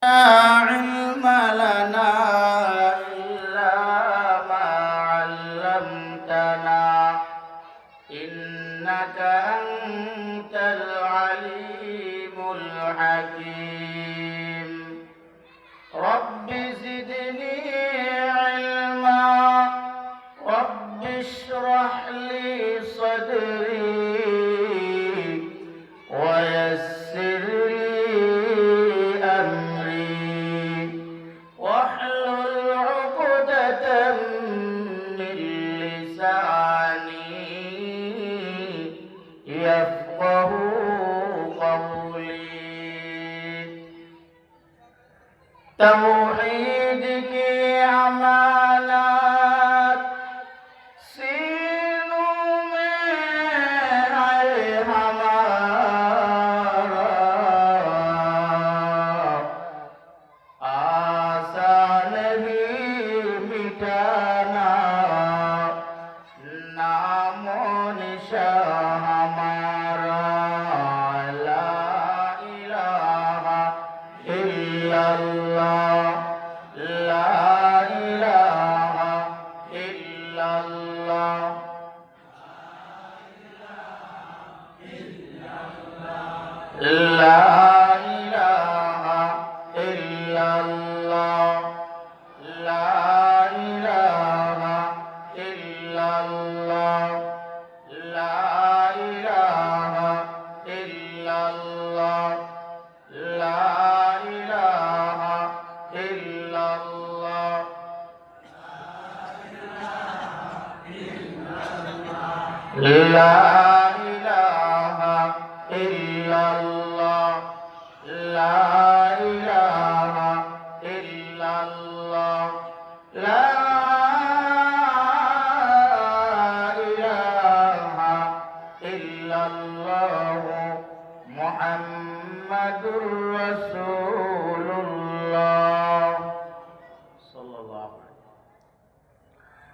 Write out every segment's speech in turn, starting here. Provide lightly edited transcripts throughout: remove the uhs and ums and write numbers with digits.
علم لنا إلا ما علمتنا إنك أنت العليم الحكيم رب زدني علما رب اشرح لي صدري ويسر لي أمري واحلل عقدة من لساني يفقه قولي توحيد की अमानत सीनों में है हमारा आसान ही मिटाना नामो निशान हमारा ला इलाहा इल्लल्लाह ला इलाहा इल्लल्लाह ला इलाहा इल्लल्लाह ला इलाहा इल्लल्लाह ला इलाहा इल्लल्लाह ला इलाहा इल्लल्लाह ला इलाहा इल्लल्लाह ला इलाहा इल्लल्लाह ला इलाहा इल्लल्लाह मुहम्मदुर রাসূলুল্লাহ সাল্লাল্লাহু আলাইহি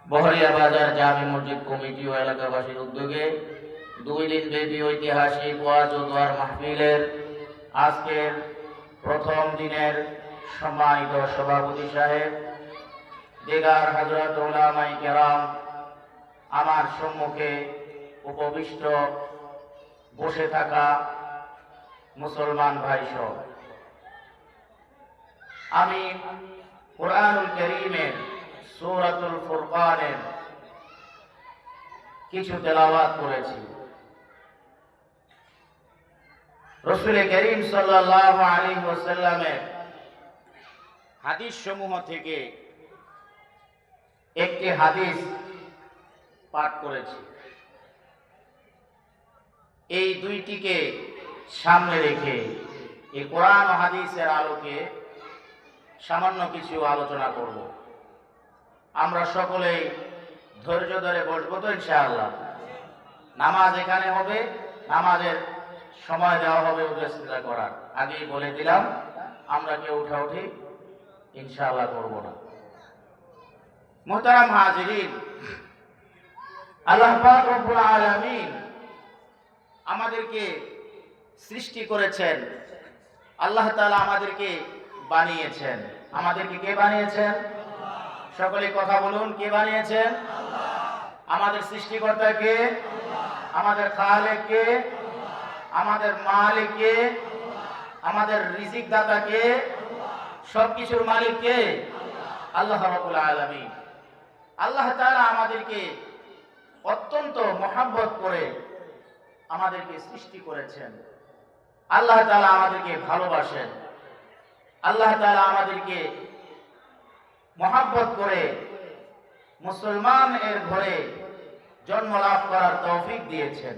বহরিয়া বাজার জামি মসজিদ কমিটি ও এলাকাবাসীর উদ্যোগে 2 দিন ব্যাপী ঐতিহাসিক ওয়াজ ও দোয়ার মাহফিলের আজকের প্রথম দিনের সম্মানিত সভাপতি সাহেব দিগার হযরত উলামায়ে কেরাম আমার সম্মুখে উপবিষ্ট বসে থাকা মুসলমান ভাই সব আমি কুরআনুল কারীমের সূরাতুল ফুরকানের কিছু তেলাওয়াত করেছি রাসূল করিম সাল্লাল্লাহু আলাইহি ওয়াসাল্লামের হাদিস সমূহ থেকে একটি হাদিস পাঠ করেছি এই দুইটিকে সামনে রেখে এই কোরআন ও হাদিসের আলোকে সামান্য কিছু আলোচনা করব আমরা সকলেই ধৈর্য ধরে বসবো তো ইনশাআল্লাহ নামাজ এখানে হবে নামাজের সময় দেওয়া হবে উপস্থিত করার আগেই বলে দিলাম আমরা কেউ উঠাউঠি ইনশাআল্লাহ করব না মুহতারাম হাজিরিন আল্লাহ পাক রব্বুল আলামিন আমাদেরকে সৃষ্টি করেছেন আল্লাহ তাআলা আমাদেরকে বানিয়েছেন আমাদেরকে কে বানিয়েছেন সকলে কথা বলুন কে বানিয়েছেন আল্লাহ আমাদের সৃষ্টিকর্তা কে আল্লাহ আমাদের খালেক কে আল্লাহ আমাদের মালিক কে আল্লাহ আমাদের রিজিক দাতা কে আল্লাহ সবকিছুর মালিক কে আল্লাহ রাব্বুল আলামিন আল্লাহ তাআলা আমাদেরকে অত্যন্ত মহব্বত করে আমাদেরকে সৃষ্টি করেছেন আল্লাহ তাআলা আমাদেরকে ভালোবাসেন আল্লাহ তাআলা আমাদেরকে মহব্বত করে মুসলমান এর ঘরে জন্ম লাভ করার তৌফিক দিয়েছেন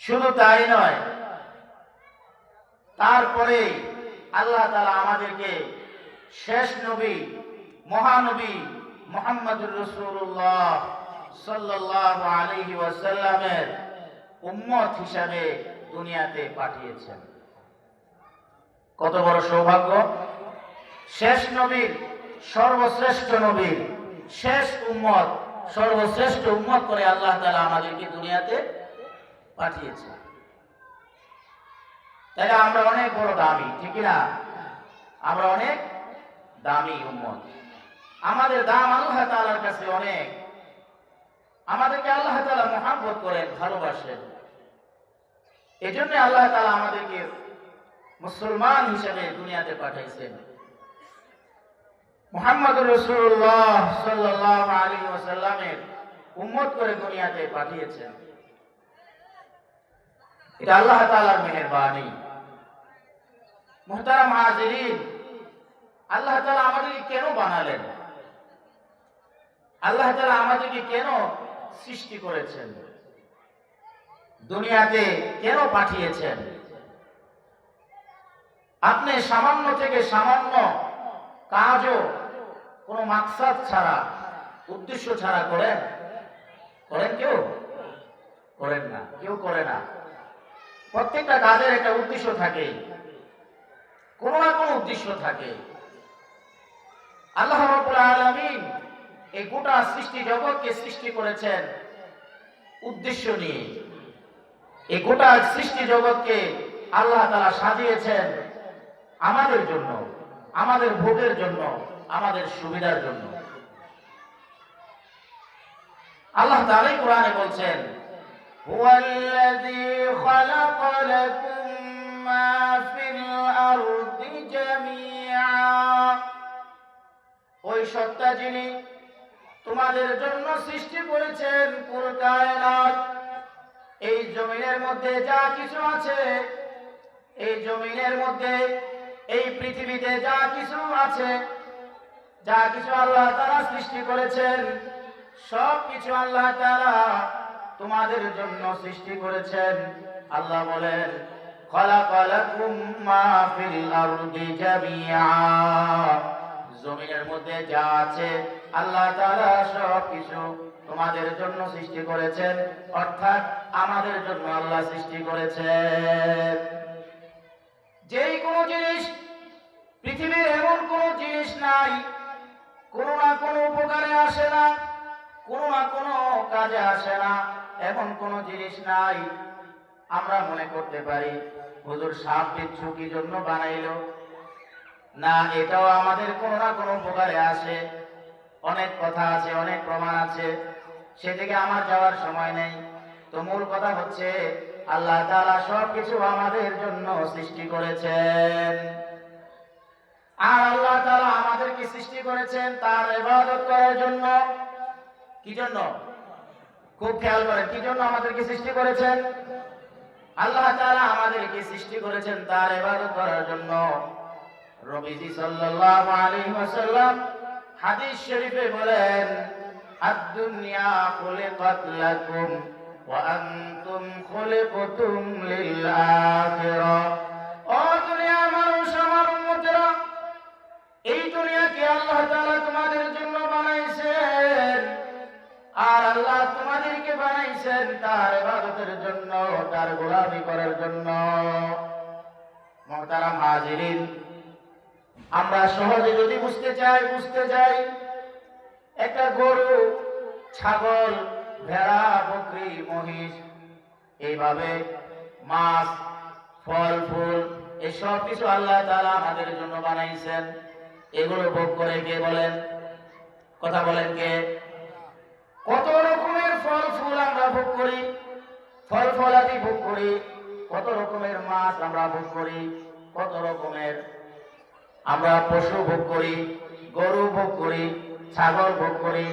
শুধু তাই নয় তারপরে আল্লাহ তাআলা আমাদেরকে শেষ নবী মহানবী মুহাম্মদুর রাসূলুল্লাহ সাল্লাল্লাহু আলাইহি ওয়াসাল্লামের উম্মত হিসাবে দুনিয়াতে পাঠিয়েছেন কত বড় সৌভাগ্য শেষ নবীর সর্বশ্রেষ্ঠ নবীর শেষ উম্মত সর্বশ্রেষ্ঠ উম্মত করে আল্লাহ তাআলা আমাদেরকে দুনিয়াতে পাঠিয়েছেন। তাহলে আমরা অনেক বড় দামি, ঠিক না? আমরা অনেক দামি উম্মত, আমাদের দাম আল্লাহ তাআলার কাছে অনেক। আমাদেরকে আল্লাহ তাআলা মহব্বত করেন, ভালোবাসেন। এজন্য আল্লাহ তাআলা আমাদেরকে মুসলমান হিসেবে দুনিয়াতে পাঠাইছেন। মুহাম্মদুর রাসূলুল্লাহ সাল্লাল্লাহু আলাইহি ওয়াসাল্লামের উম্মত করে দুনিয়াতে পাঠিয়েছেন। এটা আল্লাহ তাআলার মেহেরবানি। মুহতারাম হাজিরিন, আল্লাহ তাআলা আমাদেরকে কেন বানালেন? আল্লাহ তাআলা আমাদেরকে কেন সৃষ্টি করেছেন? দুনিয়াতে কেন পাঠিয়েছেন? আপনি সামান্য থেকে সামান্য কাজও কোনো মাকসাদ ছাড়া, উদ্দেশ্য ছাড়া করেন? করেন কেউ? করেন না, কেউ করে না। প্রত্যেকটা কাজের একটা উদ্দেশ্য থাকে, কোনো না কোনো উদ্দেশ্য থাকে। আল্লাহ রাব্বুল আলামিন এই গোটা সৃষ্টি জগৎকে সৃষ্টি করেছেন উদ্দেশ্য নিয়ে। এই গোটা সৃষ্টি জগৎকে আল্লাহ তাআলা সাজিয়েছেন আমাদের জন্য, আমাদের ভোগের জন্য, আমাদের সুবিধার জন্য। আল্লাহ তাআলা কোরআনে বলছেন, হুয়াল্লাযী খালাকা লাকুম মা ফিল আরদি জামিআ। ওই সত্তা যিনি তোমাদের জন্য সৃষ্টি করেছেন পুরো কায়নাত। এই জমিনের মধ্যে যা কিছু আছে, এই জমিনের মধ্যে, এই পৃথিবীতে যা কিছু আছে, যা কিছু আল্লাহ তাআলা সৃষ্টি করেছেন, সব কিছু আল্লাহ তাআলা তোমাদের জন্য সৃষ্টি করেছেন। আল্লাহ বলেন, খালাকা লাকুম মা ফিল আরদি জামিআ। জমিনের মধ্যে যা আছে আল্লাহ তাআলা সব কিছু তোমাদের জন্য সৃষ্টি করেছেন, অর্থাৎ আমাদের জন্য আল্লাহ সৃষ্টি করেছেন। যেই কোনো জিনিস, পৃথিবীর এমন কোনো জিনিস নাই কোনো না কোনো উপকারে আসে না, কোনো না কোনো কাজে আসে না, এমন কোনো জিনিস নাই আমরা মনে করতে পারি হুজুর সাপ বিচ্ছু কি জন্য বানাইলো না, এটাও আমাদের কোনো না কোনো উপকারে আসে। অনেক কথা আছে, অনেক প্রমাণ আছে, সেদিকে আমার যাওয়ার সময় নেই। তো মূল কথা হচ্ছে আল্লাহ তাআলা সব কিছু আমাদের জন্য সৃষ্টি করেছেন। আর আল্লাহ তাআলা আমাদেরকে সৃষ্টি করেছেন তার ইবাদত করার জন্য। কি জন্য? খুব খেয়াল করেন, কি জন্য আমাদেরকে সৃষ্টি করেছেন? আল্লাহ তাআলা আমাদেরকে সৃষ্টি করেছেন তার ইবাদত করার জন্য। নবীজি সাল্লাল্লাহু আলাইহি ওয়াসাল্লাম হাদিস শরীফে বলেন, আদ-দুনিয়া খুলিকাত লাকুম ওয়া আনতুম খুলিকতুম লিল আখিরাহ। ও দুনিয়ার মানুষ, আমার উম্মতেরা, এই দুনিয়াকে আল্লাহ তাআলা তোমাদের জন্য বানাইছেন। আর আল্লাহ তোমাদেরকে বানাইছেন তার ইবাদতের জন্য, তার গোলামি করার জন্য। মুহতারাম হাজিরিন, আমরা সহজে যদি বুঝতে চাই, একটা গরু, ছাগল, ভেড়া, বকরি, মহিষ, এইভাবে মাছ, ফল ফুল, এসব কিছু আল্লাহ তাআলা আমাদের জন্য বানাইছেন। এগুলো ভোগ করে কে বলেন? কথা বলেন কে? কত রকমের ফল ফুল আমরা ভোগ করি, ফল ফলাদি ভোগ করি, কত রকমের মাছ আমরা ভোগ করি, কত রকমের আমরা পশু ভোগ করি, গরু ভোগ করি, ছাগল ভোগ করি,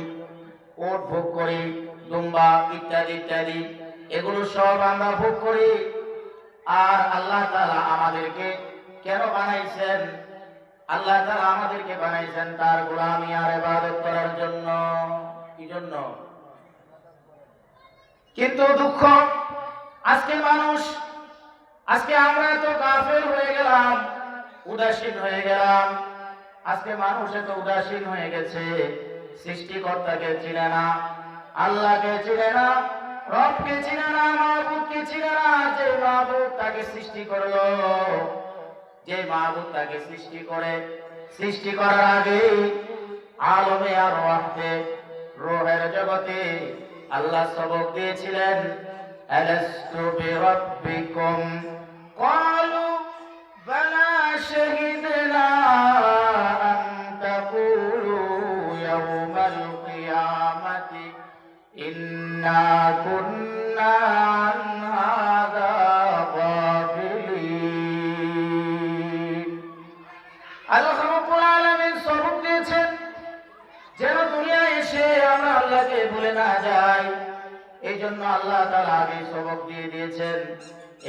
উট ভোগ করি, দুম্বা ইত্যাদি ইত্যাদি, এগুলো সব আমরা ভোগ করি। আর আল্লাহ তাআলা আমাদেরকে কেন বানাইছেন? আল্লাহ তাআলা আমাদেরকে বানাইছেন তার গোলামি আর ইবাদত করার জন্য। কি জন্য? কিন্তু দুঃখ, আজকে মানুষ, আজকে আমরা তো গাফেল হয়ে গেলাম, উদাসীন হয়ে গেলাম। আজকে মানুষ এত উদাসীন হয়ে গেছে, সৃষ্টিকর্তাকে চিনে না, আল্লাহকে চিনে না, রবকে চিনে না, মাহবুবকে চিনে না। যে মাহবুব তাকে সৃষ্টি করলো, যে মাহবুব তাকে সৃষ্টি করার আগে আলমে আর ওয়াহতে, রূহের জগতে আল্লাহ সবক দিয়েছিলেন, আলাস্তু বিরাব্বিকুম, ক্বালু شهدنا أن تقولوا يوم القيامة إنا كنا عن هذا غافلين আল্লাহ রাব্বুল আলামিন সবক দিয়েছেন যেন দুনিয়ায় এসে আমরা আল্লাহকে ভুলে না যাই। এই জন্য আল্লাহ তাআলা আগে সবক দিয়ে দিয়েছেন।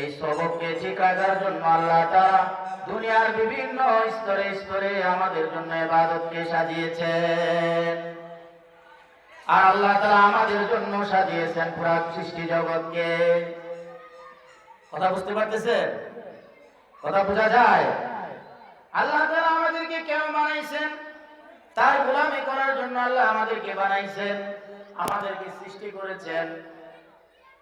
এই সবককে ঠিক রাখার জন্য আল্লাহ তাআলা দুনিয়ার বিভিন্ন স্তরে স্তরে আমাদের জন্য ইবাদতকে সাজিয়েছেন। আর আল্লাহ তাআলা আমাদের জন্য সাজিয়েছেন পুরো সৃষ্টি জগৎকে। কথা বুঝতে পারতেছেন? কথা বোঝা যায়? আল্লাহ তাআলা আমাদেরকে কেন বানাইছেন? তার গোলামি করার জন্য আল্লাহ আমাদেরকে বানাইছেন, আমাদেরকে সৃষ্টি করেছেন।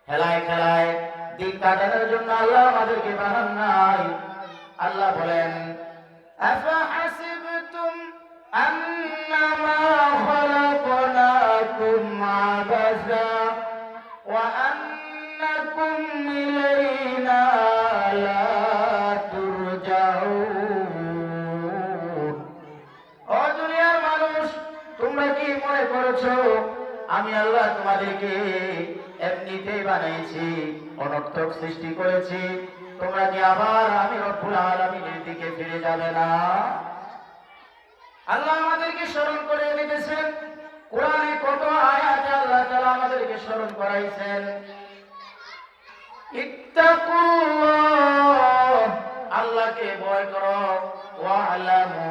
খেলায় খেলায় দিন কাটানোর জন্য আল্লাহ আমাদেরকে বানান নাই। আল্লাহ বলেন, আফাহাসিবতুম আন্নামা খালাকনাকুম আবাসা ওয়া আন্নাকুম ইলাইনা লা তুরজাউন। ও দুনিয়ার মানুষ, তোমরা কি মনে করেছো আমি আল্লাহ তোমাদেরকে এমনিতেই বানাইছি, অনর্থক সৃষ্টি করেছি, তোমরা কি আবার আমি রব্বুল আলামিনের দিকে ফিরে যাবে না? আল্লাহ আমাদেরকে স্মরণ করে দিতেছেন। কোরআনে কত আয়াতে আল্লাহ তাআলা আমাদেরকে স্মরণ করাইছেন। ইত্তাকুল্লাহ, আল্লাহকে ভয় করো, ওয়া'লামু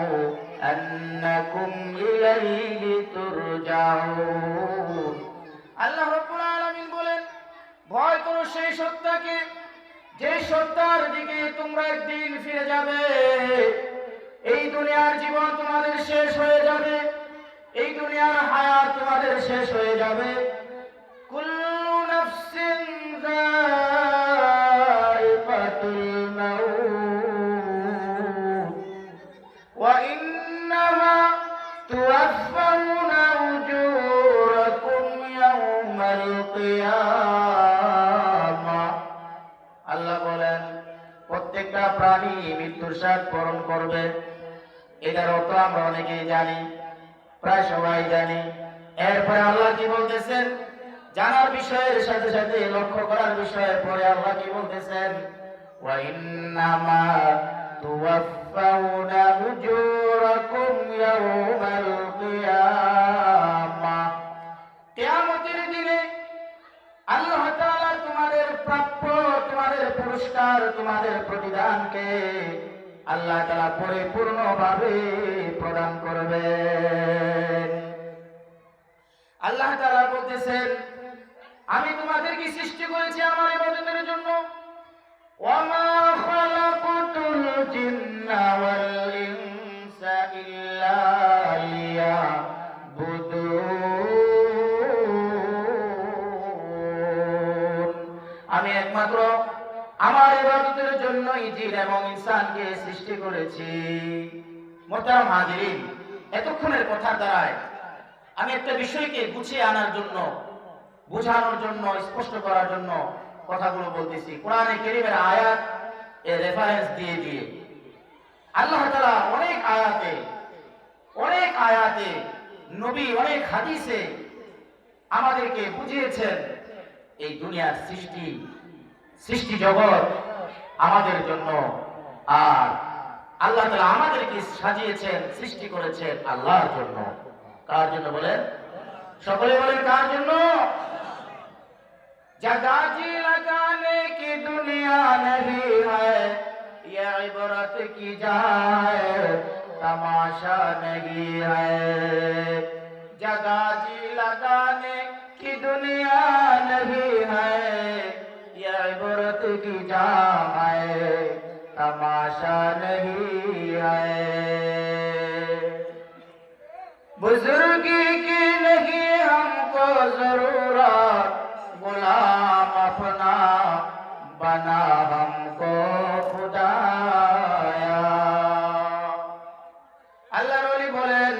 আন্নাকুম ইলাইহি তুরজাউন। আল্লাহ রাব্বুল আলামিন বলেন, ভয় করো সেই সত্তাকে যে সত্তার দিকে তোমরা একদিন ফিরে যাবে। এই দুনিয়ার জীবন তোমাদের শেষ হয়ে যাবে, এই দুনিয়ার হায়াত তোমাদের শেষ হয়ে যাবে। কুল্লু নাফসিন যায়িকাতুল মাউত ওয়া ইন্নামা তুওয়াফাউনা উজুরাকুম ইয়াওমাল কিয়ামাহ। আল্লাহ বলেন, প্রত্যেকটা প্রাণী মৃত্যুর স্বাদ বরণ করবে। এটার অর্থ আমরা অনেকেই জানি, প্রায় সবাই জানি। এরপরে আল্লাহ কি বলতেছেন? জানার বিষয়ের সাথে সাথে লক্ষ্য করার বিষয়ের পরে আল্লাহ কি বলতেছেন? ওয়া ইন্নামা তুওয়াফাউনা উজুরাকুম ইয়াওমাল কিয়ামাহ। কিয়ামতের দিনে আল্লাহ তাআলা তোমাদের প্রাপ্য, তোমাদের পুরস্কার, তোমাদের প্রতিদানকে আল্লাহ তাআলা পরিপূর্ণভাবে প্রদান করবেন। আল্লাহ তাআলা বলতেছেন, আমি তোমাদেরকে সৃষ্টি করেছি আমার ইবাদতের জন্য। ওয়া মা খালাকাতুল জিন্না ওয়াল ইনসা ইল্লা লিয়াবুদুন। আমি একমাত্র আমার ইবাদতের জন্যই জিন এবং ইনসানকে সৃষ্টি করেছি। মোহতারাম হাজিরিন, এতক্ষণের কথার দ্বারায় আমি একটা বিষয়কে গুছিয়ে আনার জন্য, বোঝানোর জন্য, স্পষ্ট করার জন্য কথাগুলো বলতেছি। কোরআনে কারীমের আয়াত এর রেফারেন্স দিয়ে দিয়ে আল্লাহ তাআলা অনেক আয়াতে নবী অনেক হাদিসে আমাদেরকে বুঝিয়েছেন এই দুনিয়ার সৃষ্টি জগৎ আমাদের জন্য। আর আল্লাহ তাআলা আমাদেরকে সাজিয়েছেন, সৃষ্টি করেছেন আল্লাহর জন্য। কার জন্য বলেন? সকলে বলেন কার জন্য? जगह जी लगाने की दुनिया नहीं है, ये इबरत की जाए तमाशा नहीं है। जगह जी लगाने की दुनिया नहीं है, ये इबरत की जाए तमाशा नहीं है। बुजुर्गी की नहीं हमको जरूरत, गुलाम अपना बना हमको खुदाया। আল্লাহর ওলি বলেন,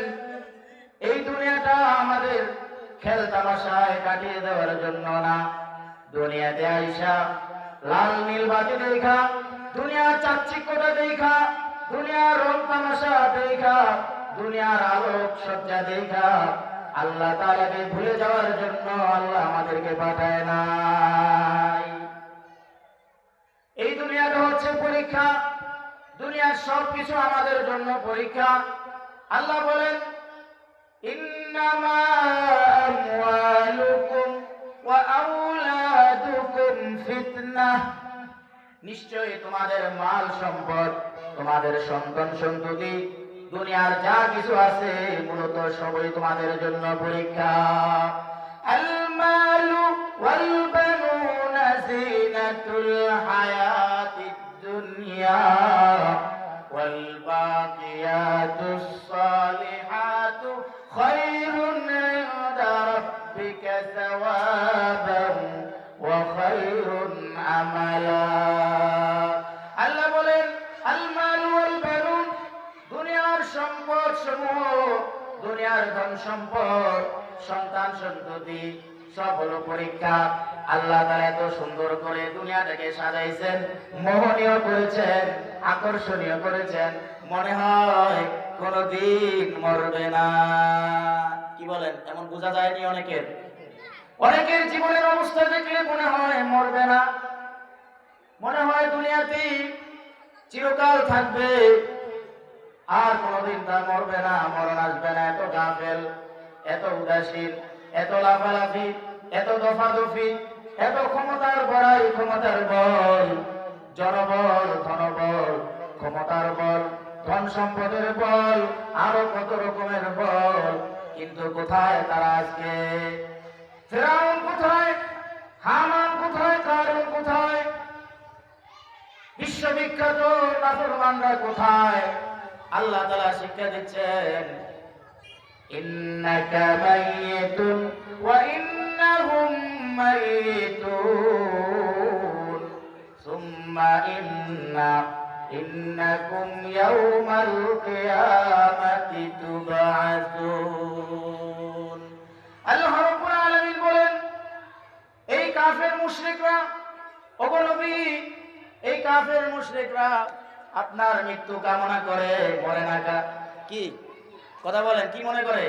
এই দুনিয়াটা আমাদের খেল তামাশায় কাটিয়ে দেওয়ার জন্য না। দুনিয়াতে আইসা লাল নীল বাতি দেখা, দুনিয়ার চাকচিক্যতা দেখা, দুনিয়ার রং তামাশা দেখা, দুনিয়ার আলোক সজ্জা দেখা আল্লাহ তাআলাকে ভুলে যাওয়ার জন্য আল্লাহ আমাদেরকে পাঠায় নাই। এই দুনিয়াটা হচ্ছে পরীক্ষা, দুনিয়ার সবকিছু আমাদের জন্য পরীক্ষা। আল্লাহ বলেন, ইন্নামা আমওয়ালুকুম ওয়া আওলাদুকুম ফিতনাহ, নিশ্চয়ই তোমাদের মাল সম্পদ, তোমাদের সন্তান সন্ততি, দুনিয়ার যা কিছু আছে মূলত সবই তোমাদের জন্য পরীক্ষা। আল মালু ওয়াল বানুনা জিনাতুল হায়াতিদ দুনিয়া ওয়াল বাকিয়াতুস সালিহাতু খায়রুন ইনদা রাব্বিকা সাওয়াবান ওয়া খায়রুন আমালা। আল্লাহ বলেন, আল মালু ওয়াল বানুন, দুনিয়ার সম্পদ সমূহ, দুনিয়ার ধন সম্পদ, সন্তান সন্ততি সব হলো পরীক্ষা। আল্লাহ তাআলা এত সুন্দর করে দুনিয়াটাকে সাজাইছেন, মোহনীয় করেছেন, আকর্ষণীয় করেছেন, মনে হয় কোনদিন মরবে না। কি বলেন? এমন বোঝা যায়নি অনেকের? অনেকের জীবনের অবস্থা দেখলে মনে হয় মরবে না, মনে হয় দুনিয়াতে চিরকাল থাকবে, আর কোনদিন তা মরবে না, মরণ আসবে না। এত গাফেল, এত উদাসীন, এত লাফালাফি, এত দফাদফি, এত ক্ষমতার বড়াই, ক্ষমতার বল, জনবল, ধনবল, ক্ষমতার বল, ধন সম্পদের বল, আরো কত রকমের বল, কিন্তু কোথায় তারা আজকে? ফিরআউন কোথায়? হামান কোথায়? কারুন কোথায়? বিশ্ববিখ্যাত নাফরমানরা কোথায়? আল্লাহ তাআলা শিক্ষা দিচ্ছেন, ইন্নাকা মাইয়িতুন ওয়া ইন্নাহুম মাইয়িতুন সুম্মা ইন্নাকুম ইয়াওমাল কিয়ামাতি তুবআসুন। আল্লাহ রাব্বুল আলামিন বলেন, এই কাফের মুশরিকরা, ওগো নবী, এই কাফের মুশরিকরা আপনার মৃত্যু কামনা করে, মরে না। কি কথা বলেন? কি মনে করে?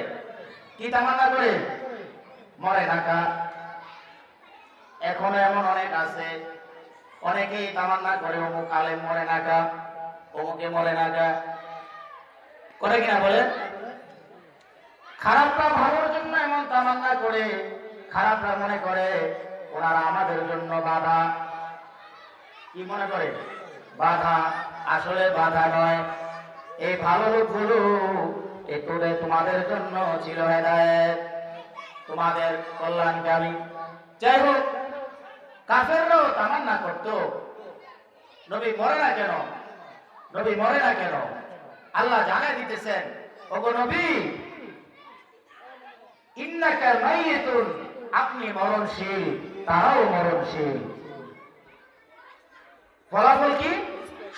কি তামান্না করে? মরে না। এখনো এমন অনেক আছে, অনেকেই তামান্না করে অমুক আলেম মরে না, অমুকে মরে না, করে কিনা বলেন? খারাপরা ভালোর জন্য এমন তামান্না করে, খারাপরা মনে করে ওনারা আমাদের জন্য বাধা। কি মনে করে? বাধা। আসলে বাধা নয়, এই ভালো লোকগুলো এতরে তোমাদের জন্য ছিল হেদায়েত, তোমাদের কল্যাণকামী। যাই হোক, কাফেররাও তামান্না করতো নবী মরে না কেন, নবী মরে না কেন? আল্লাহ জানাই দিতেছেন, ওগো নবী, ইন্নাকা মাইয়িতুন, আপনি মরণশীল, তারাও মরণশীল। ফলাফল কি?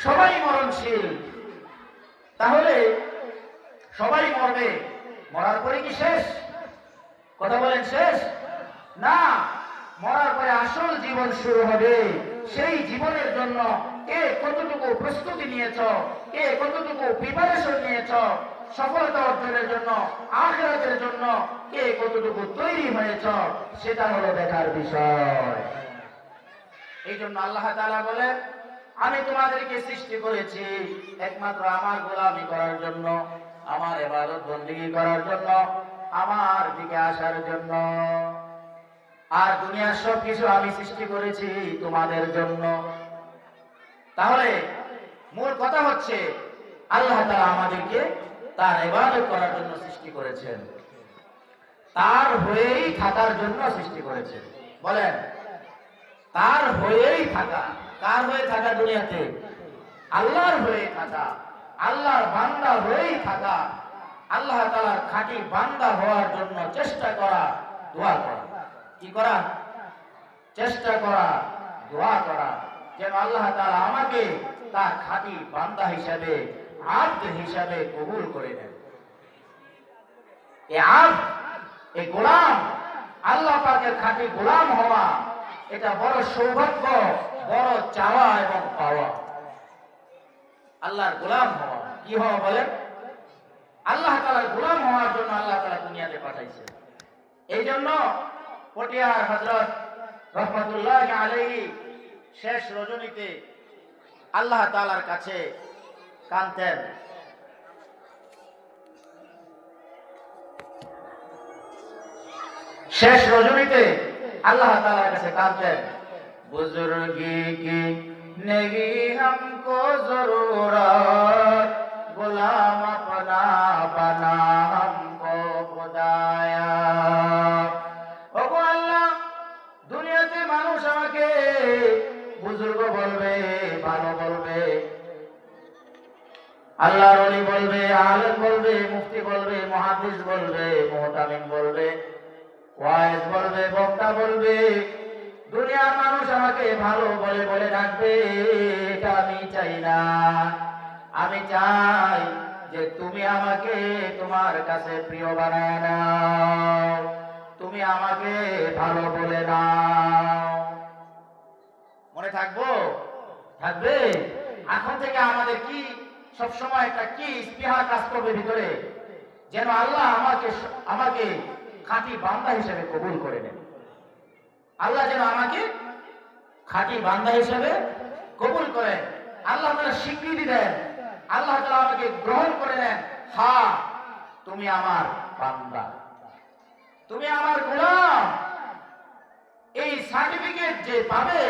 সবাই মরণশীল। তাহলে সবাই মরবে, মরার পরে কি শেষ? কথা বলেন, শেষ না। মরার পরে আসল জীবন শুরু হবে। সেই জীবনের জন্য কে কতটুকু প্রস্তুতি নিয়েছ, কে কতটুকু প্রিপারেশন নিয়েছ, সফলতা অর্জনের জন্য, আখিরাতের জন্য কে কতটুকু তৈরি হয়েছ, সেটা হলো দেখার বিষয়। এই জন্য আল্লাহ তাআলা বলে, আমি তোমাদেরকে সৃষ্টি করেছি একমাত্র আমার গোলামি করার জন্য, আমার ইবাদত বندگی করার জন্য, আমার দিকে আসার জন্য। আর দুনিয়ার সবকিছু আমি সৃষ্টি করেছি তোমাদের জন্য। তাহলে মূল কথা হচ্ছে, আল্লাহ তাআলা আমাদেরকে তার ইবাদত করার জন্য সৃষ্টি করেছেন, তার হয়েই থাকার জন্য সৃষ্টি করেছেন। বলেন, তার হয়েই থাকা। কার হয়ে থাকা? দুনিয়াতে আল্লাহর হয়ে থাকা, আল্লাহর বান্দা হয়েই থাকা, আল্লাহ তাআলার খাঁটি বান্দা হওয়ার জন্য চেষ্টা করা, দোয়া করা। কি করা? চেষ্টা করা, দোয়া করা, যেন আল্লাহ তাআলা আমাকে তার খাঁটি বান্দা হিসাবে, আব্দ হিসাবে কবুল করে নেন। এই আব্দ, এই গোলাম, আল্লাহ পাকের খাঁটি গোলাম হওয়া, এটা বড় সৌভাগ্য, বড় চাওয়া এবং পাওয়া। আল্লাহর গোলাম হওয়া। কি হওয়া বলেন? আল্লাহ তাআলার গোলাম হওয়ার জন্য আল্লাহ তাআলা দুনিয়াতে পাঠাইছেন। এই জন্য পটিয়ার হযরত রহমাতুল্লাহি আলাইহি শেষ রজনীতে আল্লাহ তাআলার কাছে কাঁদতেন। শেষ রজনীতে আল্লাহ তাআলার কাছে কাঁদতেন, বুজুর্গি কি নেহি हमको जरूरत गुलाम अपना बना हमको खुदाया। ওগো আল্লাহ, দুনিয়াতে মানুষ আমাকে বুজুর্গ বলবে, ভালো বলবে, আল্লাহর ওলি বলবে, আলেম বলবে, মুফতি বলবে, মুহাদ্দিস বলবে, মুহতামিম বলবে, ওয়াইজ বলবে, বক্তা বলবে, দুনিয়ার মানুষ আমাকে ভালো বলে বলে ডাকবে। এটা আমি চাই না। আমি চাই যে তুমি আমাকে তোমার কাছে প্রিয় বানায় নাও, তুমি আমাকে ভালো বলে নাও। মনে থাকবো? থাকবে। এখন থেকে আমাদের কি সবসময় একটা কি স্পৃহা কাজ করবে ভিতরে, যেন আল্লাহ আমাকে খাঁটি বান্দা হিসেবে কবুল করে নেন। আল্লাহ যেন আমাকে খাঁটি বান্দা হিসেবে কবুল করেন। আল্লাহ তাআলা স্বীকৃতি দেন, আল্লাহ তাআলা আমাকে গ্রহণ করে নেন। হ্যাঁ, তুমি আমার বান্দা, তুমি আমার গোলাম। এই সার্টিফিকেট যে পাবে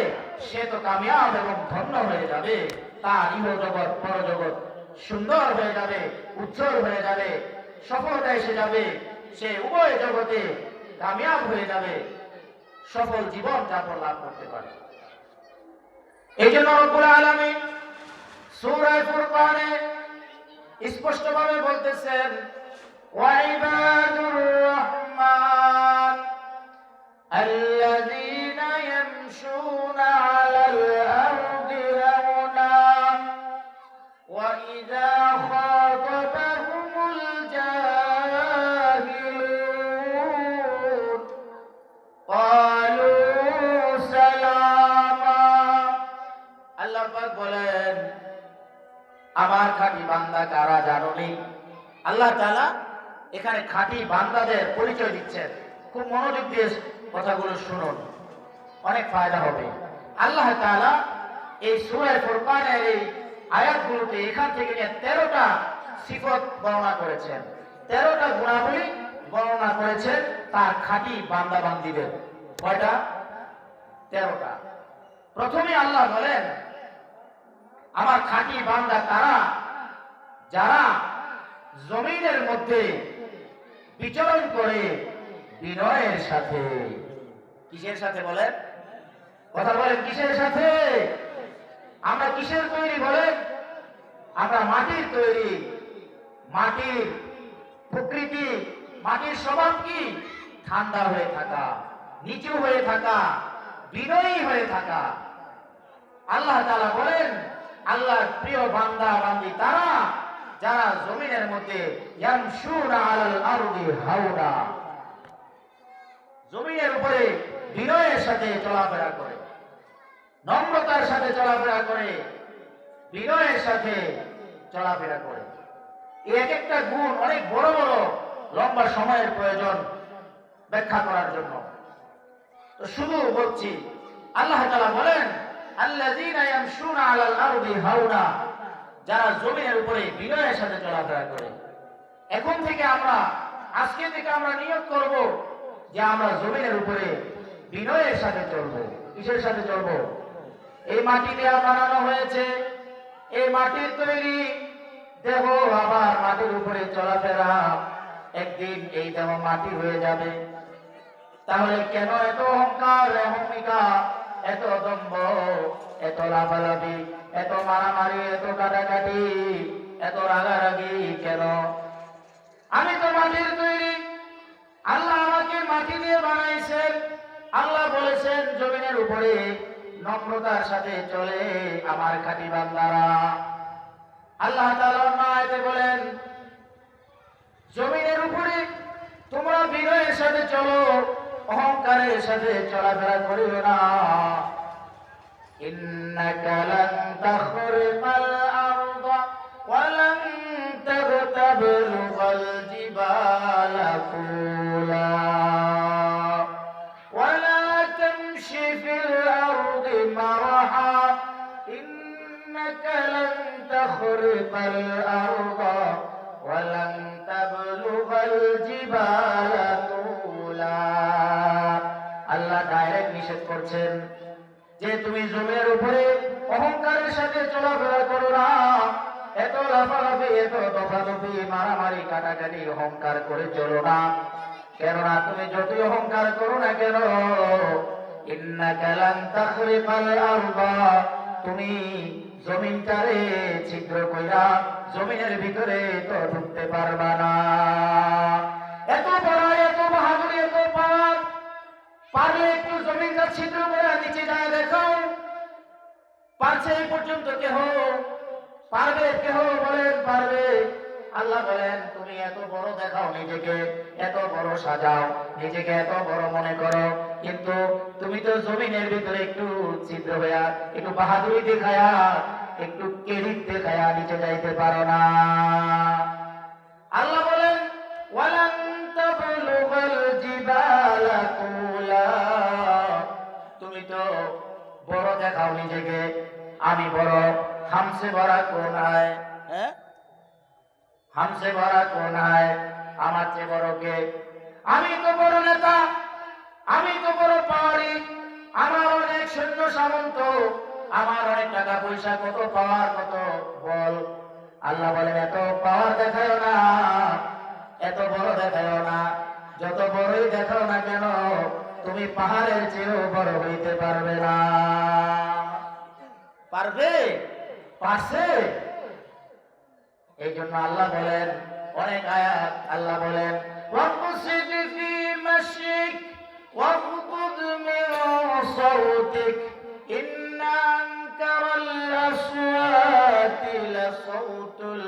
সে তো কামিয়াব এবং ধন্য হয়ে যাবে। তার ইহ জগৎ পরজগৎ সুন্দর হয়ে যাবে, উজ্জ্বল হয়ে যাবে, সফলতা এসে যাবে। সে উভয় জগতে কামিয়াব হয়ে যাবে, সফল জীবন যাপন লাভ করতে পারে। এই জন্য রব্বুল আলামিন সূরা ফুরকানে স্পষ্টভাবে বলতেছেন, ওয়াইবাদুর রহমান আল্লাযীনা ইয়ামশুনা আলাল আরদি হাওনা ওয়া ইযা খাতাবাহুমুল জাহিলুন ক্বালু সালামা। আল্লাহ পাক বলেন, আমার খাঁটি বান্দা কারা জানোনি? আল্লাহ তাআলা এখানে খাঁটি বান্দাদের পরিচয় দিচ্ছেন। খুব মনোযোগ দিয়ে কথাগুলো শুনুন, অনেক ফায়দা হবে। আল্লাহ তাআলা এই সূরা ফুরকানের এই আয়াতগুলোতে এখান থেকে নিয়ে 13টা সিফত বর্ণনা করেছেন, 13টা গুণাবলী বর্ণনা করেছেন তার খাঁটি বান্দা বান্দীদের। কয়টা? 13টা। প্রথমে আল্লাহ বলেন, আমার খাঁটি বান্দা তারা যারা জমিনের মধ্যে বিচরণ করে বিনয়ের সাথে। কিসের সাথে বলেন? কথা বলেন, কিসের সাথে? আমরা কিসের তৈরি বলেন? আমরা মাটির তৈরি। মাটির প্রকৃতি, মাটির স্বভাব কি? ঠান্ডা হয়ে থাকা, নিচু হয়ে থাকা, বিনয়ী হয়ে থাকা। আল্লাহ তাআলা বলেন, আল্লাহর প্রিয় বান্দা বান্দি তারা যারা জমিনের মধ্যে ইয়ামশুনা আলাল আরদি হাওনা, জমিনের উপরে বিনয়ের সাথে চলাফেরা করে, নম্রতার সাথে চলাফেরা করে, বিনয়ের সাথে চলাফেরা করে। এই এক একটা গুণ অনেক বড় বড়, লম্বা সময়ের প্রয়োজন ব্যাখ্যা করার জন্য। তো শুধু বলছি, আল্লাহ তাআলা বলেন, আল্লাযীনা ইয়ামশুনা আলাল আরদি হাওনা, যারা জমিনের উপরে বিনয়ের সাথে চলাফেরা করে। এখন থেকে আমরা, আজকে থেকে আমরা নিয়ত করব যে আমরা জমিনের উপরে বিনয়ের সাথে চলবো। কিসের সাথে চলবো? এই মাটি দিয়ে বানানো হয়েছে, এই মাটির তৈরি দেহ, আবার মাটির উপরে চলাফেরা। একদিন এই দেহ মাটি হয়ে যাবে। তাহলে কেন এত অহংকার, অহমিকা, এত দম্ভ, এত লাফালাফি, এত মারামারি, এত কাটাকাটি, এত রাগারাগি কেন? আমি তো মাটির তৈরি, আল্লাহ আমাকে মাটি দিয়ে বানাইছেন। আল্লাহ বলেছেন জমিনের উপরে নম্রতার সাথে চলে আমার খাঁটি বান্দারা। আল্লাহ তাআলা আয়াতে বলেন, জমিনের উপরে তোমরা বিনয়ের সাথে চলো, অহংকারের সাথে চলাফেরা করিও না। ইন্নাকা লান তাখরিকাল আরদা ওয়া লান طولا ولا تمش في الأرض مرحا إنك لن تخرق الأرض ولن تبلغ الجبال طولا আল্লাহ ডাইরেক্ট নিষেধ করছেন যে তুমি জমির উপরে অহংকারের সাথে চলাফেরা করো না, এত লাফালাফি, এত দফাদফি, মারামারি, কাটাকাটি, অহংকার করে চলো না। কেননা তুমি যতই অহংকার করো না কেন, ইন্নাকা লান তাখরিকাল আরদা, তুমি জমিনটারে ছিদ্র কইরা জমিনের ভিতরে তো ঢুকতে পারবা না। এত বড়, এত বাহাদুরি, এত পাওয়ার, পারলে একটু জমিনটা ছিদ্র করে নিচে যায় দেখাও। পারছে এই পর্যন্ত কেহ? পারবে কেহ? বলেন পারবে? আল্লাহ বলেন তুমি এত বড় দেখাও নিজেকে, এত বড় সাজাও নিজেকে, এত বড় মনে করো, কিন্তু তুমি তো জমিনের ভিতরে একটু ছিদ্র হইয়া, একটু বাহাদুরি দেখায়া, একটু কেরিত দেখায়া নিচে যাইতে পারো না। আল্লাহ বলেন ওয়ালান তাবলুগাল জিবালা তুলা, তুমি তো বড় দেখাও নিজেকে, আমি বড়, হামসে ভরা কোন হয়? হ্যাঁ, হামসে ভরা কোন হয়? আমার চেয়ে বড় কে? আমি তো বড় নেতা, আমি তো বড় পাওয়ারি, আমার অনেক সৈন্য সামন্ত, আমার অনেক টাকা পয়সা, কত পাওয়ার, কত বল। আল্লাহ বলেন এত পাওয়ার দেখাও না, এত বড় দেখাও না, যত বড়ই দেখাও না কেন, তুমি পাহাড়ের চেয়েও বড় হইতে পারবে না। পারবে? পারছে? এই জন্য আল্লাহ বলেন অনেক আয়াত, আল্লাহ বলেন ওয়াকসিদ ফি মাশিক ওয়াগদুদ মিন সাওতিক ইন্না আনকারাল আসওয়াতি লাসাউতুল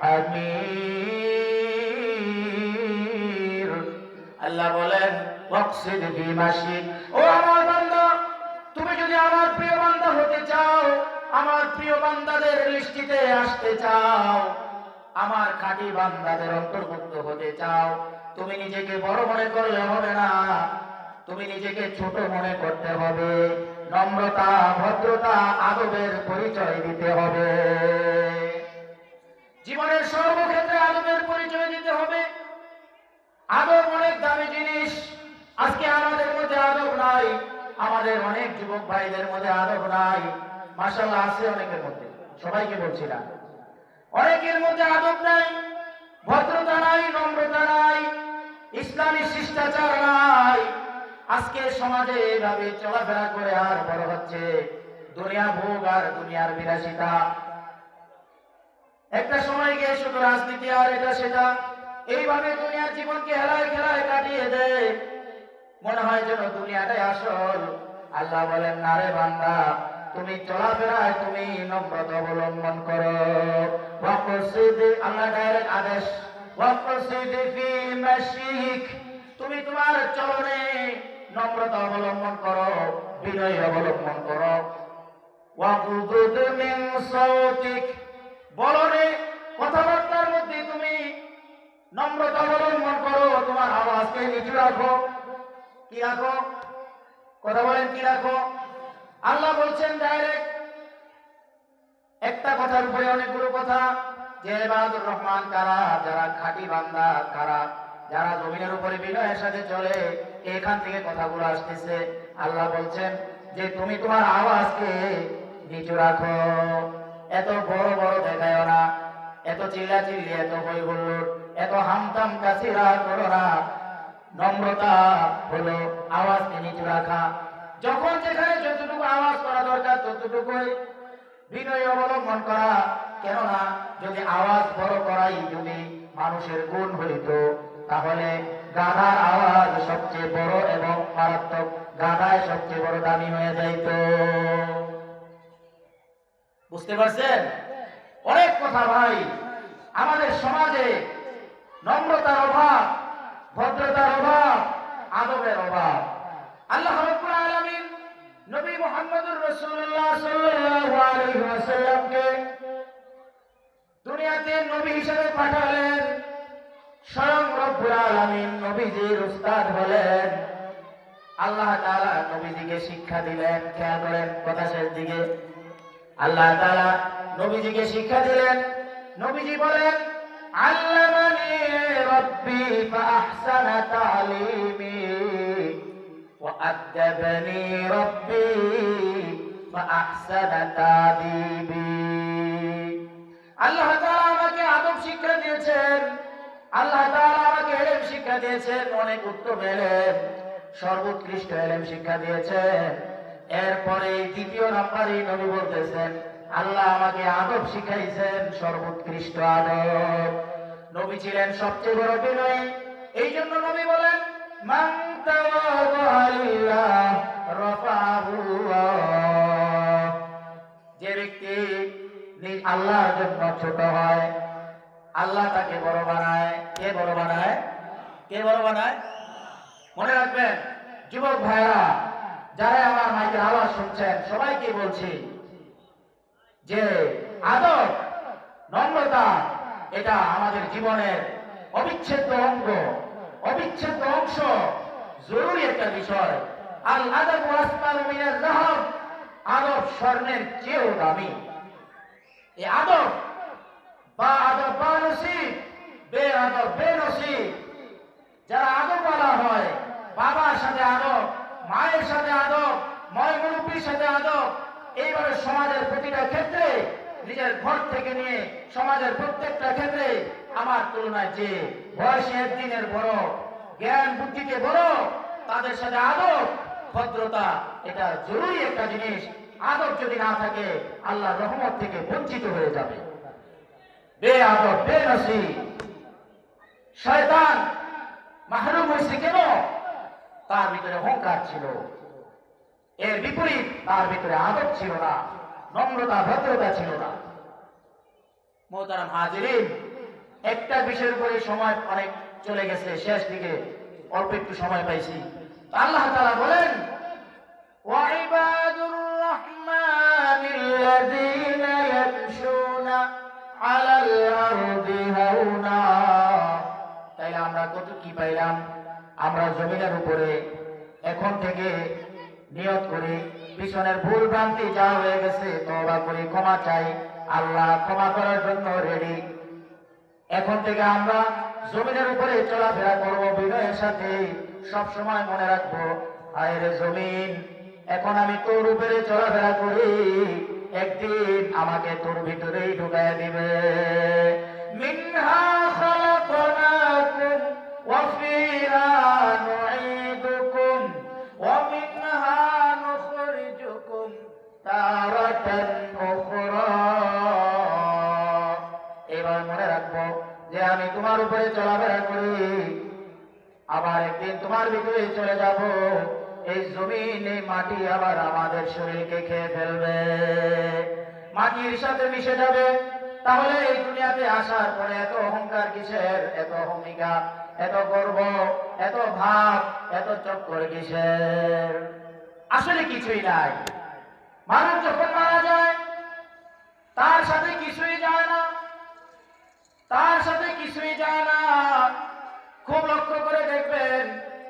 হামির। আল্লাহ বলেন ওয়াকসিদ ফি মাশিক, ও আমার বান্দা, তুমি যদি আমার প্রিয় বান্দা হতে চাও, আমার প্রিয় বান্দাদের লিস্টিতে আসতে চাও, আমার খাঁটি বান্দাদের অন্তর্ভুক্ত হতে চাও, তুমি নিজেকে বড় মনে করলে হবে না, তুমি নিজেকে ছোট মনে করতে হবে, নম্রতা, ভদ্রতা, আদবের পরিচয় দিতে হবে, জীবনের সর্বক্ষেত্রে আদবের পরিচয় দিতে হবে। আদব অনেক দামি জিনিস। আজকে আমাদের মধ্যে আদব নাই, আমাদের অনেক যুবক ভাইদের মধ্যে আদব নাই। মাশাআল্লাহ আছে অনেকের মধ্যে, সবাইকে বলছি না, অনেকের মধ্যে আদব নাই, ভদ্রতা নাই, নম্রতা নাই, ইসলামী শিষ্টাচার নাই। আজকে সমাজে এভাবে চলাফেরা করে আর বড় হচ্ছে দুনিয়া ভোগ আর দুনিয়ার বিলাসিতা। একটা সময় গিয়ে শুধু রাজনীতি আর এটা সেটা, এইভাবে দুনিয়ার জীবনকে হেলায় খেলায় কাটিয়ে দেয়, মনে হয় যেন দুনিয়াটাই আসল। আল্লাহ বলেন না রে বান্দা, তুমি চলাফেরায় তুমি নম্রতা অবলম্বন করো। ওয়াকসিদ, আল্লাহ ডাইরেক্ট আদেশ, ওয়াকসিদ ফি মাশিক, তুমি তোমার চলনে নম্রতা অবলম্বন করো, বিনয় অবলম্বন করো। ওয়াগদুদ মিন সাওতিক, বলনে কথাবার্তার মধ্যে তুমি নম্রতা অবলম্বন করো, তোমার আওয়াজকে নিচু রাখো। কি রাখো? কথা বলেন, কি রাখো? আল্লাহ বলছেন ডাইরেক্ট, একটা কথার উপরে অনেকগুলো কথা, যে ইবাদুর রহমান কারা, যারা খাঁটি বান্দা কারা, যারা জমিনের উপরে বিনয়ের সাথে চলে, এখান থেকে কথাগুলো আসতেছে। আল্লাহ বলছেন যে তুমি তোমার আওয়াজকে নিচু রাখো, এত বড় বড় দেখায় না, এত চিল্লাচিল্লি, এত হই হুল্লোড়, এত হামতাম কাছিরা করো না। নম্রতা হলো আওয়াজকে নিচু রাখা, যখন যেখানে যতটুকু আওয়াজ করা দরকার ততটুকুই বিনয় অবলম্বন করা। কেননা যদি আওয়াজ বড় করাই যদি মানুষের গুণ হইত, তাহলে গাধার আওয়াজ সবচেয়ে বড় এবং মারাত্মক, গাধায় সবচেয়ে বড় দামি হয়ে যাইত। বুঝতে পারছেন? অনেক কথা ভাই, আমাদের সমাজে নম্রতার অভাব, ভদ্রতার অভাব, আদবের অভাব। আল্লাহ রাব্বুল আলামিন নবী মুহাম্মদুর রাসূলুল্লাহ সাল্লাল্লাহু আলাইহি ওয়াসাল্লামকে দুনিয়াতে নবী হিসেবে পাঠালেন। স্বয়ং রব্বুল আলামিন নবীজির উস্তাদ হলেন। আল্লাহ তাআলা নবীজিকে শিক্ষা দিলেন। খেয়াল করেন কথা শেষ দিকে, আল্লাহ তাআলা নবীজিকে শিক্ষা দিলেন। নবীজি বলেন, আল্লামানি রাব্বি ফাআহসানা তা'লিমি ওয়া আদাবানি রাব্বি ফাআহসানা তা'দিবি। আল্লাহ তাআলা আমাকে আদব শিক্ষা দিয়েছেন, আল্লাহ তাআলা আমাকে ইলম শিক্ষা দিয়েছেন, অনেক উত্তম ইলম, সর্বোৎকৃষ্ট ইলম শিক্ষা দিয়েছেন। এরপরে দ্বিতীয় নম্বরে নবী বলতেছেন, আল্লাহ আমাকে আদব শিখাইছেন, সর্বোৎকৃষ্ট আদব। নবী ছিলেন সবচেয়ে বড় বিনয়ী। এই জন্য নবী বলেন, মান তাওয়াদা লিল্লাহ রাফাহুল্লাহ। যে ব্যক্তি আল্লাহর জন্য ছোট হয়, আল্লাহ তাকে বড় বানায়। কে বড় বানায়? কে বড় বানায়? মনে রাখবেন যুবক ভাইরা, যারা আমার মাইকের আওয়াজ শুনছেন, সবাইকে বলছি যে আদব, নম্রতা এটা আমাদের জীবনের অবিচ্ছেদ্য অঙ্গ, অবিচ্ছেদ্য অংশ, জরুরি একটা বিষয়। আল আদব আসমানু মিনাজ যাহাব, আদব স্বর্ণের চেয়েও দামি। এই আদব বা আদব বা নসিব, বে আদব বে নসিব। যারা আদব বলা হয়, বাবার সাথে আদব, মায়ের সাথে আদব, ময় মুরব্বীর সাথে আদব, এইভাবে সমাজের প্রতিটা ক্ষেত্রে, নিজের ঘর থেকে নিয়ে সমাজের প্রত্যেকটা ক্ষেত্রে আমার তুলনায় যে বয়সে একদিনের বড়, জ্ঞান বুদ্ধিতে বড়, তাদের সাথে আদব ভদ্রতা এটা জরুরি একটা জিনিস। আদব যদি না থাকে আল্লাহর রহমত থেকে বঞ্চিত হয়ে যাবে। বে আদব বে নসিব, শয়তান মাহরুম হয়েছে কেন? তার ভিতরে অহংকার ছিল। এর বিপরীত তার ভিতরে আদব ছিল না, নম্রতা ভদ্রতা ছিল না। মোহতারাম হাজিরিন, একটা বিষয়ের উপরে সময় অনেক চলে গেছে, শেষ দিকে অল্প একটু সময় পাইছি। আল্লাহ তাআলা বলেন, ওয়াইবাদুর রহমানিল্লাযীনা ইয়ামশুনা আলাল আরদি হাওনা। তাইলে আমরা কত কি পাইলাম? আমরা জমিনের উপরে এখন থেকে নিয়ত করি, পিছনের ভুল ভ্রান্তি যা হয়ে গেছে তওবা করি, ক্ষমা চাই, আল্লাহ ক্ষমা করার জন্য রেডি। এখন থেকে আমরা জমিনের উপরে চলাফেরা করব বিনয়ের সাথে। সব সময় মনে রাখবো, আয় রে জমিন, এখন আমি তোর উপরে চলাফেরা করি, একদিন আমাকে তোর ভিতরেই ঢুকায় দিবে। মিনহা খালাকনাকুম ওয়া ফিহা নুঈদুকুম ওয়া মিনহা নুখরিজুকুম তারাতান উখরা। এবার মনে রাখবো যে আমি তোমার উপরে চলাফেরা করি, আবার একদিন তোমার ভিতরে চলে যাব। এই জমিন, এই মাটি আবার আমাদের শরীরকে খেয়ে ফেলবে, মাটির সাথে মিশে যাবে। তাহলে এই দুনিয়াতে আসার পরে এত অহংকার কিসের? এত অহমিকা, এত গর্ব, এত ভাব, এত চক্কর কিসের? আসলে কিছুই নাই। মানুষ যখন মারা যায় তার সাথে কিছুই যায় না, তার সাথে কিছুই যায় না। খুব লক্ষ্য করে দেখবেন,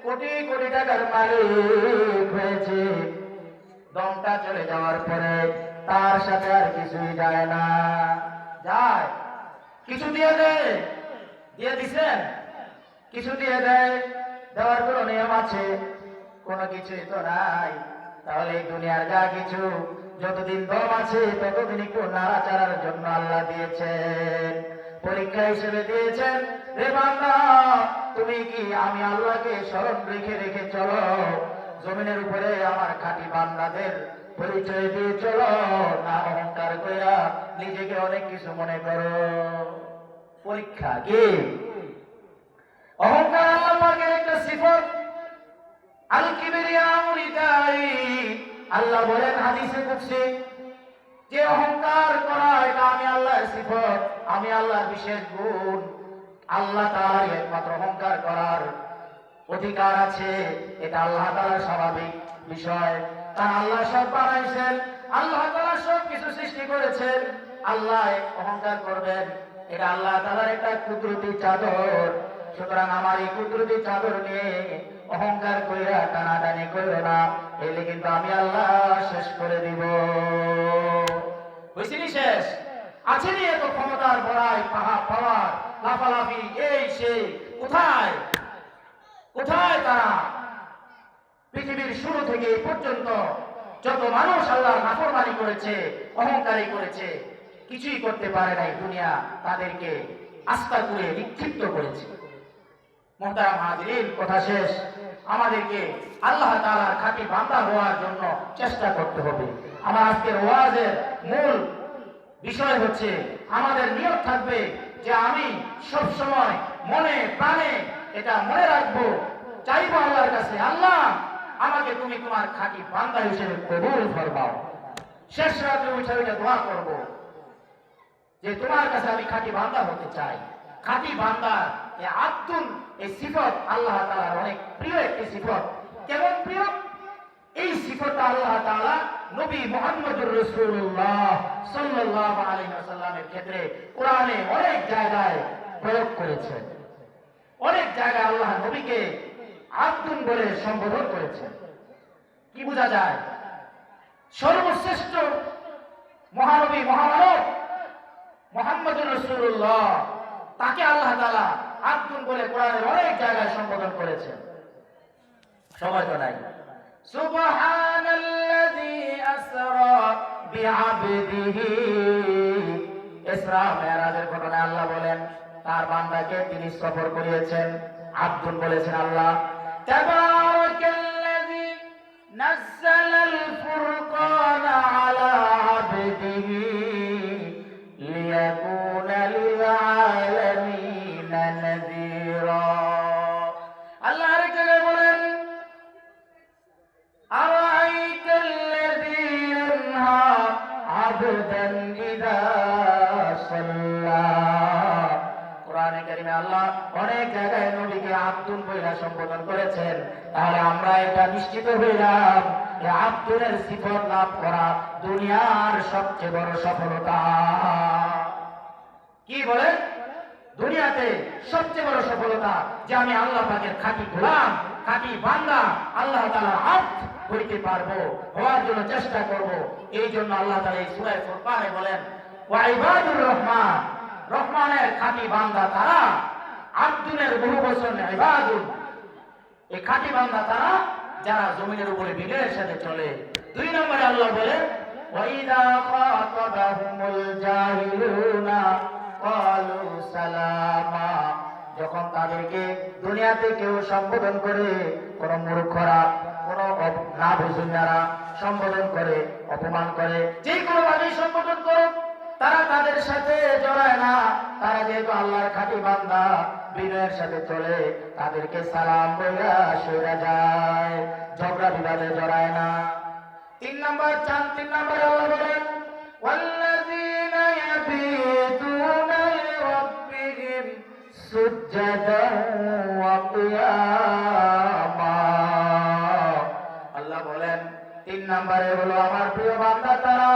কোটি কোটি টাকার মালিক হয়েছে, দমটা চলে যাওয়ার পরে তার সাথে আর কিছুই যায় না। যায় কিছু দিয়ে দেয়, দিয়ে দিছেন, কিছু দিয়ে দেয়, দেওয়ার কোনো নিয়ম আছে? কোনো কিছুই তো নাই। তাহলে এই দুনিয়ার যা কিছু, যতদিন দম আছে ততদিন একটু নাড়াচাড়ার জন্য আল্লাহ দিয়েছেন, পরীক্ষা হিসেবে দিয়েছেন। রে বান্দা, তুমি কি আমি আল্লাহকে স্মরণ রেখে রেখে চলো? জমিনের উপরে আমার খাঁটি বান্দাদের পরিচয় দিয়ে চলো, না অহংকার কইরা নিজেকে অনেক কিছু মনে করো? পরীক্ষা কি? অহংকার আল্লাহ পাকের একটা সিফত। আল কিবরিয়াউ রিদাই, আল্লাহ বলেন হাদিসে কুদসি, যে অহংকার করা এটা আমি আল্লাহর সিফত, আমি আল্লাহর বিশেষ গুণ। আল্লাহ তাআলার একমাত্র অহংকার করার অধিকার আছে, এটা আল্লাহ তাআলার স্বাভাবিক বিষয়। কারণ আল্লাহ সব বানাইছেন, আল্লাহ তাআলা সব কিছু সৃষ্টি করেছেন। আল্লাহ অহংকার করবেন, এটা আল্লাহ তাআলার একটা কুদরতি চাদর। সুতরাং আমার এই কুদরতি চাদর নিয়ে অহংকার কইরা টানাটানি কইরো না, এলে কিন্তু আমি আল্লাহ শেষ করে দিব। বুঝছিনি শেষ আছে নি এত ক্ষমতার বড়াই পাওয়ার লাফালাফি এই সেই, কোথায় কোথায় তারা? পৃথিবীর শুরু থেকে এই পর্যন্ত যত মানুষ আল্লাহ নাফরমানি করেছে, অহংকারী করেছে, কিছুই করতে পারে নাই, দুনিয়া তাদেরকে আস্থা করে নিক্ষিপ্ত করেছে। মুহতারাম হাজিরিন, কথা শেষ, আমাদেরকে আল্লাহ তাআলার খাঁটি বান্দা হওয়ার জন্য চেষ্টা করতে হবে। আমার আজকের ওয়াজের মূল বিষয় হচ্ছে, আমাদের নিয়ত থাকবে যে আমি সব সময় মনে প্রাণে এটা মনে রাখবো, চাইবো আল্লাহর কাছে, আল্লাহ আমাকে তুমি তোমার খাঁটি বান্দা হিসেবে কবুল ফরমাও। শেষ রাতে উঠে উঠে দোয়া করব যে তোমার কাছে আমি খাঁটি বান্দা হতে চাই। খাঁটি বান্দার এই আব্দুল, এই সিফত আল্লাহ তাআলার অনেক প্রিয় একটি সিফত। কেমন প্রিয়? এই সিফতটা আল্লাহ তাআলা নবী মুহাম্মদুর রাসূলুল্লাহ সাল্লাল্লাহু আলাইহি ওয়াসাল্লামের ক্ষেত্রে কোরআনে অনেক জায়গায় প্রয়োগ করেছেন। অনেক জায়গায় আল্লাহ নবীকে আব্দুল বলে সম্বোধন করেছেন। কি বোঝা যায়? সর্বশ্রেষ্ঠ মহানবী, মহামানব মুহাম্মদুর রাসূলুল্লাহ, তাকে আল্লাহ তাআলা আব্দুল বলে কোরআনের অনেক জায়গায় সম্বোধন করেছেন। সময় তো নাই। সুবহানাল্লাযী আসরা বিআবদিহি, ইসরা মিরাজের ঘটনায় আল্লাহ বলেন তার বান্দাকে তিনি সফর করিয়েছেন, আব্দুল বলেছেন আল্লাহ। তাবারাকাল্লাযী নাযালাল ফুরকানা আলা আবদিহি লিয়াকুনা লিল আলামিনা নাযীরা। আল্লাহ আরেক জায়গায় বলেন আরাআইতাল্লাযী ইয়ানহা আবদান ইযা সাল্লা। কোরআনে কারিমে আল্লাহ অনেক জায়গায় নবীকে আব্দুল বলে সম্বোধন করেছেন। তাহলে আমরা এটা নিশ্চিত হইলাম যে আব্দুলের সিফত লাভ করা দুনিয়ার সবচেয়ে বড় সফলতা। কি বলেন? দুনিয়াতে সবচেয়ে বড় সফলতা যে আমি আল্লাহ পাকের খাঁটি গোলাম, খাঁটি বান্দা, আল্লাহ তাআলার আব্দ হইতে পারবো, হওয়ার জন্য চেষ্টা করব। এই জন্য আল্লাহ তাআলা এই সূরা ফুরকানে বলেন ওয়া ইবাদুর রহমান, রহমানের খাঁটি বান্দা তারা, আব্দুলের বহু বচন ইবাদুল, এই খাঁটি বান্দা তারা যারা জমিনের উপরে বিনয়ের সাথে চলে। 2 নম্বরে আল্লাহ বলেন ওয়া ইযা খাতাবাহুমুল জাহিলুনা ক্বালু সালামা, যখন তাদেরকে দুনিয়াতে কেউ সম্বোধন করে, কোন মূর্খরা, কোন না বুঝুনারা সম্বোধন করে, অপমান করে, যে কোনো ভাবে সম্বোধন করুক, তারা তাদের সাথে জড়ায় না। তারা যেহেতু আল্লাহর খাঁটি বান্দা, বিনয়ের সাথে চলে, তাদেরকে সালাম বইলা সরে যায়, ঝগড়া বিবাদে জড়ায় না। 3 নম্বর আল্লাহ বলেন ওয়াল্লাযীনা ইয়াবিতুনা লিরাব্বিহিম সুজদান ওয়া কিয়ামা। আল্লাহ বলেন 3 নম্বরে হলো আমার প্রিয় বান্দা তারা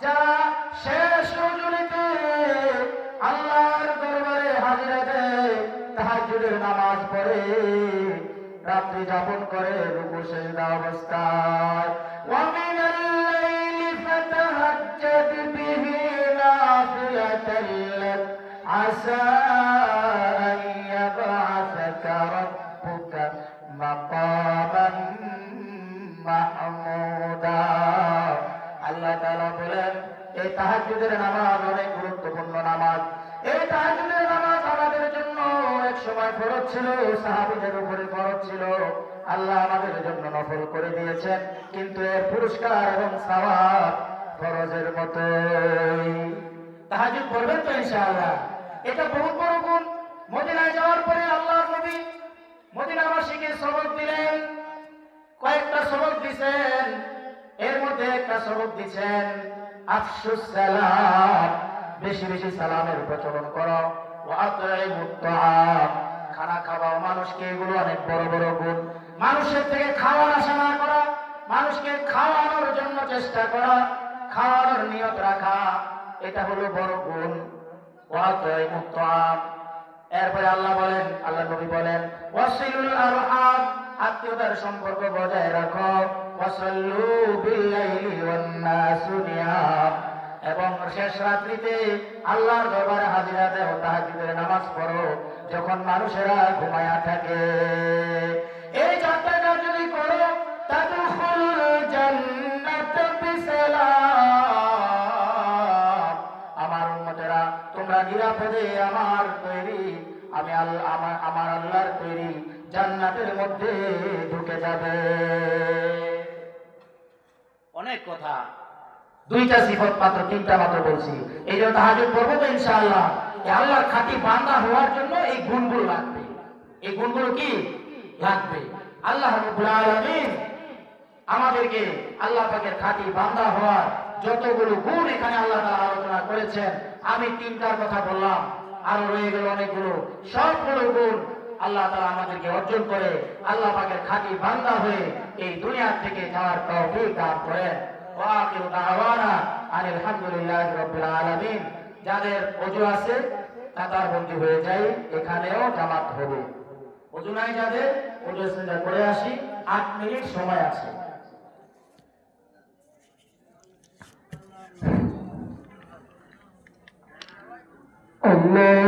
যারা শেষ রজনীতে আল্লাহর দরবারে হাজিরা দেয়, তাহাজ্জুদের নামাজ পড়ে, রাত্রি যাপন করে রুকু সিজদা অবস্থায়। ওয়া মিনাল লাইলি ফাতাহাজ্জাদ বিহি নাফিলাতান লাক আসা আন ইয়াবআসাকা রাব্বুকা মাকামান মাহমুদা। আল্লাহ তাআলা বলেন এই তাহাজ্জুদের নামাজ অনেক গুরুত্বপূর্ণ নামাজ। এই তাহাজ্জুদের নামাজ আমাদের জন্য এক সময় ফরজ ছিল, সাহাবীদের উপরে ফরজ ছিল, আল্লাহ আমাদের জন্য নফল করে দিয়েছেন, কিন্তু এর পুরস্কার এবং সওয়াব ফরজের মতোই। তাহাজ্জুদ পড়বেন তো ইনশাআল্লাহ। এটা বহুত বড় গুণ। মদিনায় যাওয়ার পরে আল্লাহর নবী মদিনাবাসীকে সবক দিলেন, কয়েকটা সবক দিয়েছেন। এর মধ্যে একটা সবক দিয়েছেন আফসুস সালাম, বেশি বেশি সালামের প্রচলন করো, ওয়া আতঈমুত তাআম, খানা খাওয়াও মানুষকে। এগুলো অনেক বড় বড় গুণ। মানুষের থেকে খাওয়ার আশা না করা, মানুষকে খাওয়ানোর জন্য চেষ্টা করা, খাওয়ানোর নিয়ত রাখা, এটা হলো বড় গুণ। ওয়া আতঈমুত তাআম, এরপরে আল্লাহ বলেন, আল্লাহ নবী বলেন, ওয়াসিলুল আরহাম, আত্মীয়তার সম্পর্ক বজায় রাখো, ওয়াসাল্লু বিল্লাইলি ওয়ান নাসু নিয়াম, এবং শেষ রাত্রিতে আল্লাহর দরবারে হাজিরা দেও, তাহাজ্জুদের নামাজ পড়ো যখন মানুষেরা ঘুমায়া থাকে। এই চারটা কাজ যদি করো তাদখুলুল জান্নাত বিসালাম, আমার উম্মতেরা তোমরা নিরাপদে আমার তৈরি, আমি আমার আল্লাহর তৈরি জান্নাতের মধ্যে ঢুকে যাবে। অনেক কথা, দুইটা সিফত মাত্র, তিনটা মাত্র বলছি। এই জন্য তাহাজ্জুদ পড়বো তো ইনশাআল্লাহ। আল্লাহর খাঁটি বান্দা হওয়ার জন্য এই গুণগুলো লাগবে। এই গুণগুলো কি লাগবে? আল্লাহ রাব্বুল আলামিন আমাদেরকে আল্লাহ পাকের খাঁটি বান্দা হওয়ার যতগুলো গুণ এখানে আল্লাহ তাআলা আলোচনা করেছেন, আমি তিনটার কথা বললাম, আরো রয়ে গেল অনেকগুলো। সবগুলো গুণ আল্লাহ তাআলা আমাদেরকে অর্জন করে আল্লাহ পাকের খাঁটি বান্দা হয়ে এই দুনিয়া থেকে যাওয়ার তৌফিক দান করেন। ওয়া আখিরু দাওয়ানা আলহামদুলিল্লাহি রাব্বিল আলামিন। যাদের ওযু আছে কাতার বন্দী হয়ে যায়, এখানেও জামাত হবে। ওযু নাই যাদের, ওযু ইস্তেঞ্জা করে আসি, 8 মিনিট সময় আছে। Allah